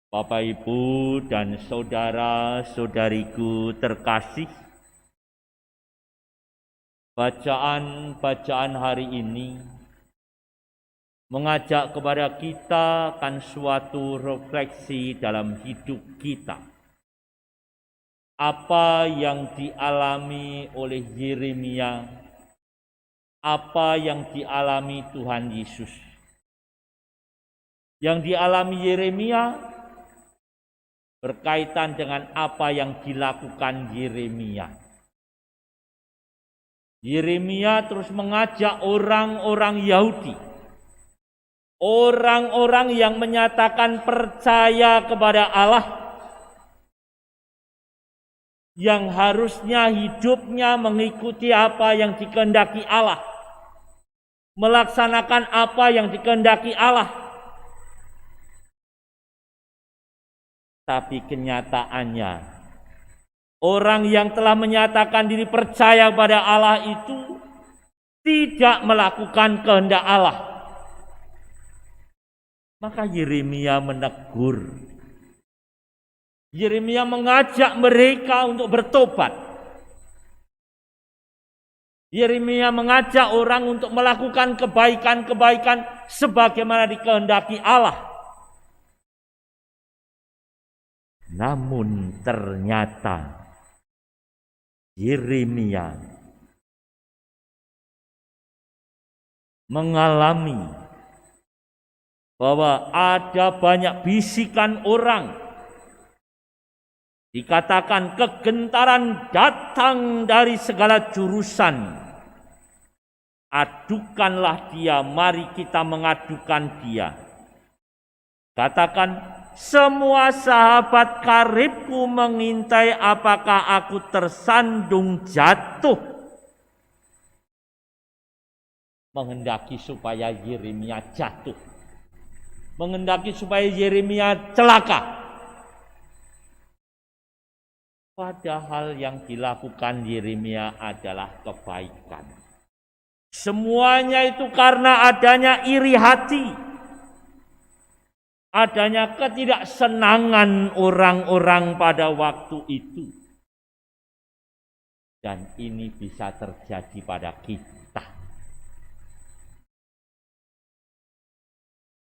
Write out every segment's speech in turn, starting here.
Bapak, Ibu, dan saudara-saudariku terkasih, bacaan hari ini mengajak kepada kita akan suatu refleksi dalam hidup kita. Apa yang dialami oleh Yeremia, apa yang dialami Tuhan Yesus. Yang dialami Yeremia berkaitan dengan apa yang dilakukan Yeremia. Yeremia terus mengajak orang-orang Yahudi, orang-orang yang menyatakan percaya kepada Allah, yang harusnya hidupnya mengikuti apa yang dikehendaki Allah, melaksanakan apa yang dikehendaki Allah. Tapi kenyataannya, orang yang telah menyatakan diri percaya pada Allah itu tidak melakukan kehendak Allah. Maka Yeremia menegur. Yeremia mengajak mereka untuk bertobat. Yeremia mengajak orang untuk melakukan kebaikan-kebaikan sebagaimana dikehendaki Allah. Namun ternyata Yeremia mengalami bahwa ada banyak bisikan orang. Dikatakan kegentaran datang dari segala jurusan. Adukanlah dia, mari kita mengadukan dia. Katakan, semua sahabat karibku mengintai apakah aku tersandung jatuh. Menghendaki supaya Yeremia jatuh. Menghendaki supaya Yeremia celaka. Padahal yang dilakukan Yeremia adalah kebaikan. Semuanya itu karena adanya iri hati. Adanya ketidaksenangan orang-orang pada waktu itu. Dan ini bisa terjadi pada kita.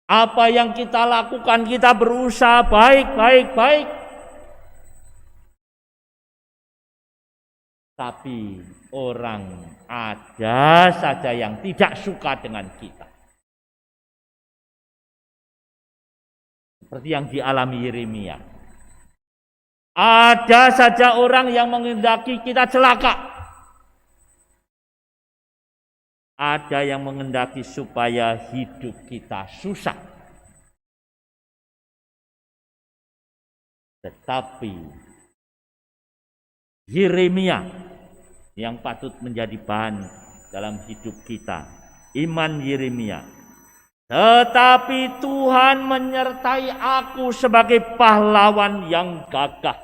Apa yang kita lakukan, kita berusaha baik. Tapi orang ada saja yang tidak suka dengan kita. Seperti yang dialami Yeremia. Ada saja orang yang menghendaki kita celaka. Ada yang menghendaki supaya hidup kita susah. Tetapi Yeremia yang patut menjadi bahan dalam hidup kita. Iman Yeremia. Tetapi Tuhan menyertai aku sebagai pahlawan yang gagah.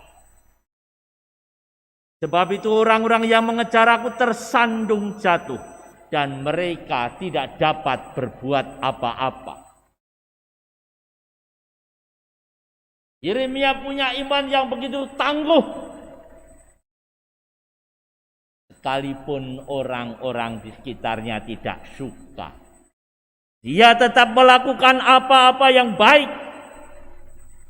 Sebab itu orang-orang yang mengejar aku tersandung jatuh. Dan mereka tidak dapat berbuat apa-apa. Yeremia punya iman yang begitu tangguh. Sekalipun orang-orang di sekitarnya tidak suka. Dia tetap melakukan apa-apa yang baik.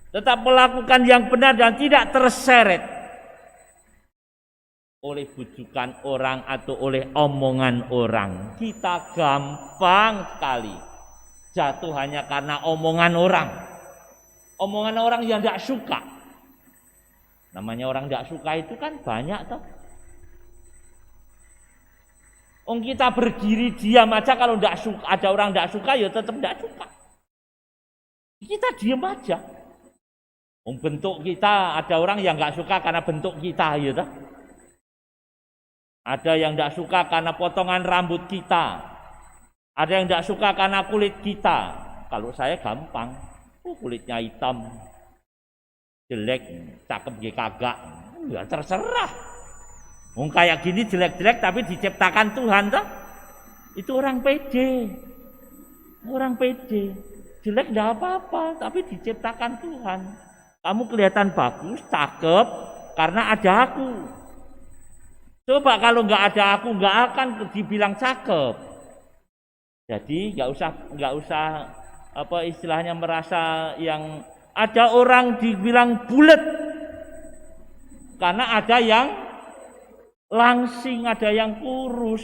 Tetap melakukan yang benar dan tidak terseret oleh bujukan orang atau oleh omongan orang. Kita gampang sekali jatuh hanya karena omongan orang. Omongan orang yang tidak suka. Namanya orang tidak suka itu kan banyak toh. Kita berdiri diam aja kalau tidak suka, ada orang tidak suka ya tetap tidak suka. Kita diam aja. Bentuk kita ada orang yang nggak suka karena bentuk kita ya toh. Ada yang tidak suka karena potongan rambut kita. Ada yang tidak suka karena kulit kita. Kalau saya gampang, kulitnya hitam, jelek, cakep kagak, ya terserah. Kayak gini jelek-jelek tapi diciptakan Tuhan toh. Itu orang pede. Orang pede. Jelek enggak apa-apa tapi diciptakan Tuhan. Kamu kelihatan bagus, cakep, karena ada aku. Coba kalau nggak ada aku, nggak akan dibilang cakep. Jadi nggak usah apa istilahnya merasa yang ada orang dibilang bulat karena ada yang langsing, ada yang kurus.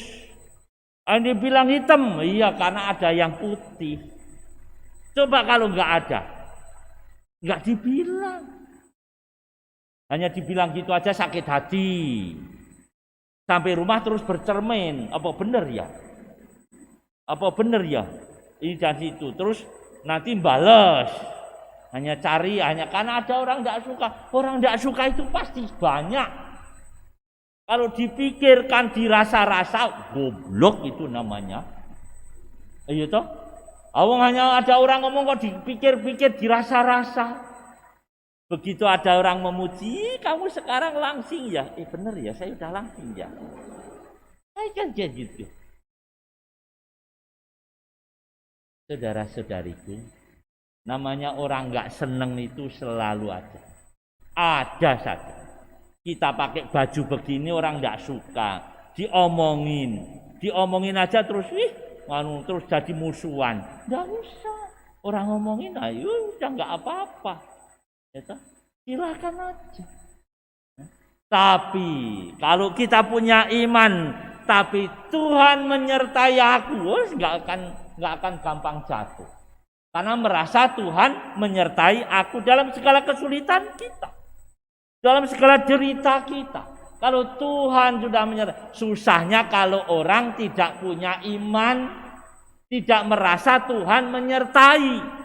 Ada dibilang hitam, iya karena ada yang putih. Coba kalau nggak ada, nggak dibilang. Hanya dibilang gitu aja sakit hati. Sampai rumah terus bercermin, apa bener ya? Apa bener ya? Ini dan itu. Terus nanti bales. Hanya cari, hanya karena ada orang tidak suka. Orang tidak suka itu pasti banyak. Kalau dipikirkan, dirasa-rasa, goblok itu namanya. Iya toh? Awang hanya ada orang ngomong kok dipikir-pikir, dirasa-rasa. Begitu ada orang memuji, kamu sekarang langsing ya. Bener ya, saya udah langsing ya. Kan kayak gitu. Saudara-saudariku, namanya orang nggak seneng itu selalu ada. Ada saja. Kita pakai baju begini orang nggak suka, diomongin aja terus, terus jadi musuhan. Nggak usah, orang ngomongin, ayo udah nggak apa-apa. Ya, silakan aja. Tapi kalau kita punya iman, tapi Tuhan menyertai aku, nggak akan gampang jatuh. Karena merasa Tuhan menyertai aku dalam segala kesulitan kita, dalam segala derita kita. Kalau Tuhan sudah menyertai, susahnya kalau orang tidak punya iman, tidak merasa Tuhan menyertai.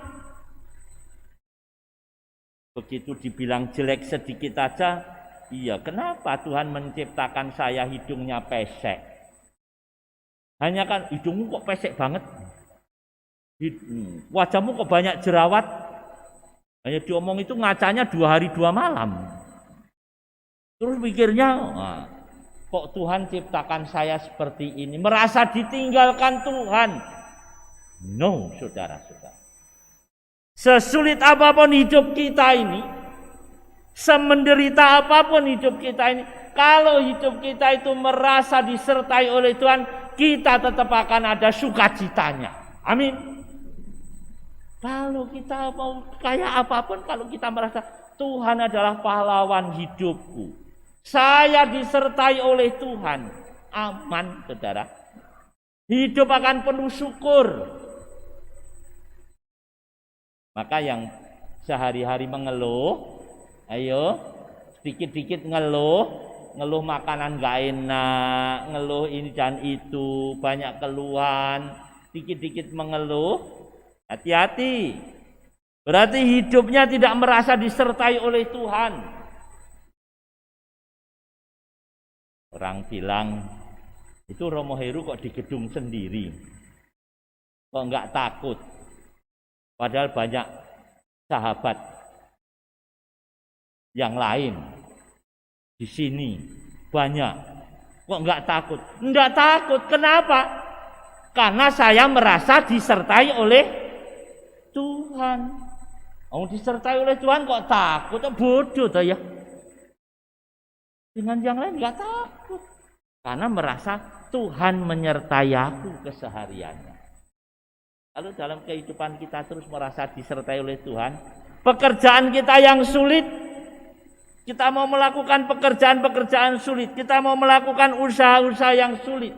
Begitu dibilang jelek sedikit aja, iya kenapa Tuhan menciptakan saya hidungnya pesek? Hanya kan hidungmu kok pesek banget? Wajahmu kok banyak jerawat? Hanya diomong itu ngacanya 2 hari 2 malam. Terus pikirnya, kok Tuhan ciptakan saya seperti ini? Merasa ditinggalkan Tuhan? No, saudara-saudara. Sesulit apapun hidup kita ini, semenderita apapun hidup kita ini, kalau hidup kita itu merasa disertai oleh Tuhan, kita tetap akan ada sukacitanya. Amin. Kalau kita mau kayak apapun, kalau kita merasa Tuhan adalah pahlawan hidupku, saya disertai oleh Tuhan, aman saudara. Hidup akan penuh syukur. Maka yang sehari-hari mengeluh, ayo sedikit-dikit ngeluh makanan gak enak, ngeluh ini dan itu, banyak keluhan, dikit-dikit mengeluh, hati-hati. Berarti hidupnya tidak merasa disertai oleh Tuhan. Orang bilang, itu Romo Heru kok di gedung sendiri, kok nggak takut? Padahal banyak sahabat yang lain di sini banyak. Kok nggak takut? Nggak takut. Kenapa? Karena saya merasa disertai oleh Tuhan. Disertai oleh Tuhan kok takut? Bodoh toh ya. Dengan yang lain nggak takut. Karena merasa Tuhan menyertai aku kesehariannya. Kalau dalam kehidupan kita terus merasa disertai oleh Tuhan, pekerjaan kita yang sulit, kita mau melakukan pekerjaan-pekerjaan sulit, kita mau melakukan usaha-usaha yang sulit.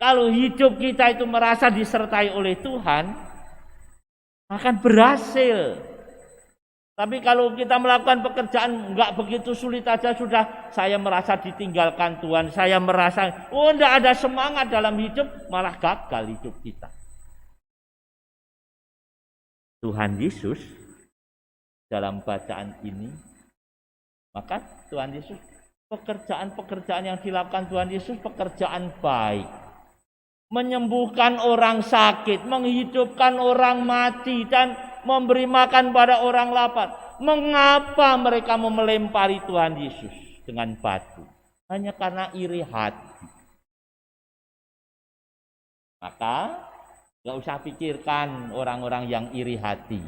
Kalau hidup kita itu merasa disertai oleh Tuhan, akan berhasil. Tapi kalau kita melakukan pekerjaan nggak begitu sulit aja sudah, saya merasa ditinggalkan Tuhan, saya merasa enggak ada semangat dalam hidup, malah gagal hidup kita. Tuhan Yesus dalam bacaan ini, maka Tuhan Yesus, pekerjaan-pekerjaan yang dilakukan Tuhan Yesus pekerjaan baik, menyembuhkan orang sakit, menghidupkan orang mati, dan memberi makan pada orang lapar. Mengapa mereka mau melempari Tuhan Yesus dengan batu? Hanya karena iri hati. Maka nggak usah pikirkan orang-orang yang iri hati.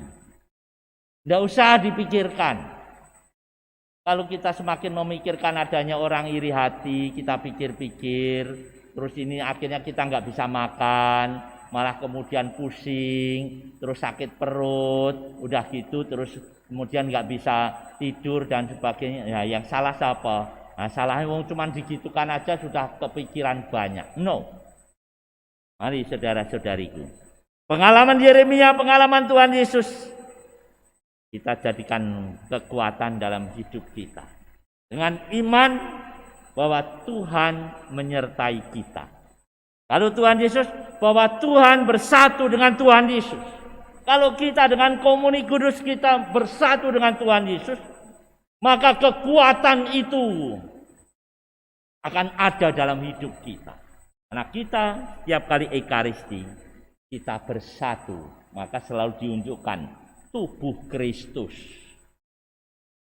Nggak usah dipikirkan. Kalau kita semakin memikirkan adanya orang iri hati, kita pikir-pikir, terus ini akhirnya kita nggak bisa makan, malah kemudian pusing, terus sakit perut, udah gitu terus kemudian nggak bisa tidur dan sebagainya. Ya, yang salah siapa? Nah, salahnya wong cuman digitukan aja sudah kepikiran banyak. No. Mari saudara-saudariku. Pengalaman Yeremia, pengalaman Tuhan Yesus, kita jadikan kekuatan dalam hidup kita. Dengan iman bahwa Tuhan menyertai kita. Kalau Tuhan Yesus, bahwa Tuhan bersatu dengan Tuhan Yesus. Kalau kita dengan komuni kudus kita bersatu dengan Tuhan Yesus, maka kekuatan itu akan ada dalam hidup kita. Karena kita setiap kali Ekaristi, kita bersatu, maka selalu diunjukkan tubuh Kristus.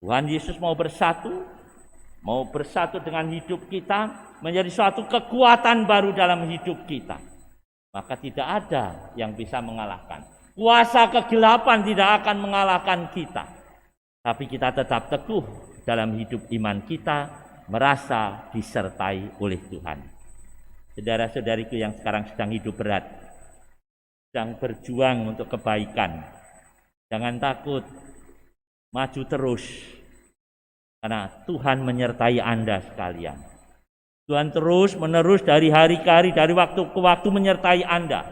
Tuhan Yesus mau bersatu dengan hidup kita, menjadi suatu kekuatan baru dalam hidup kita. Maka tidak ada yang bisa mengalahkan. Kuasa kegelapan tidak akan mengalahkan kita. Tapi kita tetap teguh dalam hidup iman kita, merasa disertai oleh Tuhan. Saudara-saudariku yang sekarang sedang hidup berat, sedang berjuang untuk kebaikan, jangan takut, maju terus, karena Tuhan menyertai Anda sekalian. Tuhan terus menerus dari hari ke hari, dari waktu ke waktu menyertai Anda.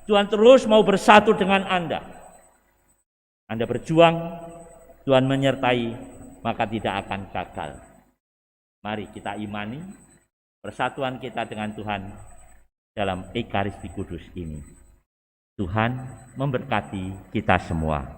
Tuhan terus mau bersatu dengan Anda. Anda berjuang, Tuhan menyertai, maka tidak akan gagal. Mari kita imani persatuan kita dengan Tuhan dalam Ekaristi Kudus ini. Tuhan memberkati kita semua.